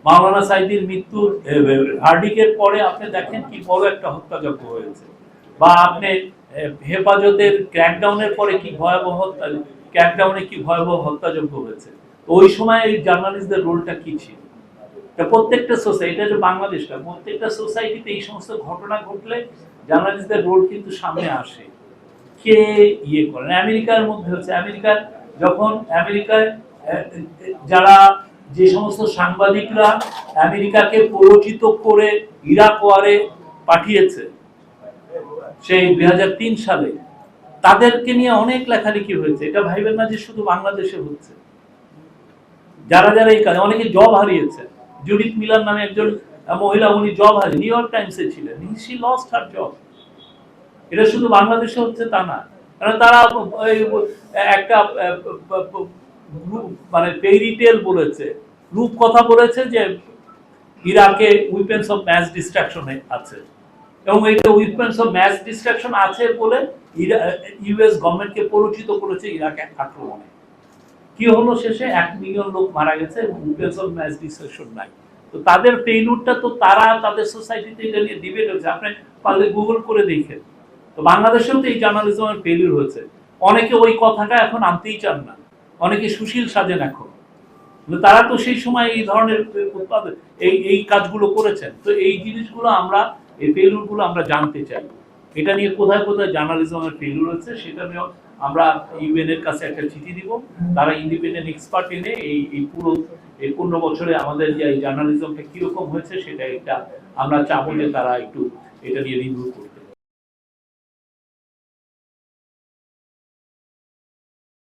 মাওলানা সাঈদীর মৃত্যুর ভার্ডিকের পরে আপনি দেখেন কি বড় একটা হত্যাযজ্ঞ হয়েছে, বা আপনি হেফাজতের ক্র্যাকডাউনের পরে কি ভয়াবহ ক্র্যাকডাউনে কি ভয়াবহ হত্যাযজ্ঞ হয়েছে। তো ওই সময় এই জার্নালিস্টদের রোলটা কি ছিল? প্রত্যেকটা সোসাইটি, এটা বাংলাদেশটা, প্রত্যেকটা সোসাইটিতে এই সমস্ত ঘটনা ঘটলে জার্নালিস্টদের রোল কিন্তু সামনে আসে। কে ইয়ে করেন? আমেরিকার মধ্যে হচ্ছে, আমেরিকার যখন আমেরিকায় যারা যে সমস্ত সাংবাদিকরা আমেরিকাকে প্ররোচিত করে ইরাক ওয়ারে পাঠিয়েছে সেই 2003 সালে, তাদেরকে নিয়ে অনেক লেখালেখি হয়েছে। এটা ভাইবেন না যে শুধু বাংলাদেশে হচ্ছে। যারা যারা এই কাজে, অনেকে জব হারিয়েছে। জুডিথ মিলার নামে একজন মহিলা, উনি জব হারিয়ে নিউ ইয়র্ক টাইমসে ছিলেন, শি লস্ট হার জব। এটা শুধু বাংলাদেশে হচ্ছে তা না, কারণ তারা একটা মানে ফেরি টেল বলেছে, রূপ কথা বলেছে যে ইরাকে উইপেন্স অফ ম্যাস ডিস্ট্রাকশন আছে, এবং এইটা উইপেন্স অফ ম্যাস ডিস্ট্রাকশন আছে বলে ইউএস গভর্নমেন্টকে পরিচিত করেছে ইরাকে আক্রমণে। কি হলো শেষে? 1 মিলিয়ন লোক মারা গেছে, উইপেন্স অফ ম্যাস ডিস্ট্রাকশন নাই। তো তাদের ফেইলুরটা তো তারা তাদের সোসাইটিতে এটা নিয়ে ডিবেট হচ্ছে, আপনি পারলে গুগল করে দেখেন। তো বাংলাদেশেও তো এই জার্নালিজমের ফেলিউর হয়েছে। অনেকে ওই কথাটা এখন আনতেই চান না, অনেকে সুশীল সাজেন এখন। তারা তো সেই সময় এই ধরনের উৎপাদন এই কাজগুলো করেছেন। তো এই জিনিসগুলো আমরা, এই ফেলিউরগুলো আমরা জানতে চাই। এটা নিয়ে কোথায় কোথায় জার্নালিজমের ফেলিউর হচ্ছে সেটা নিয়ে আমরা ইউএন এর কাছে একটা চিঠি দিব। তারা ইন্ডিপেন্ডেন্ট এক্সপার্ট এনে এই পুরো এই 15 বছরে আমাদের যে এই জার্নালিজমটা কিরকম হয়েছে সেটা একটা আমরা চাবো যে তারা একটু এটা নিয়ে রিভিউ করুন।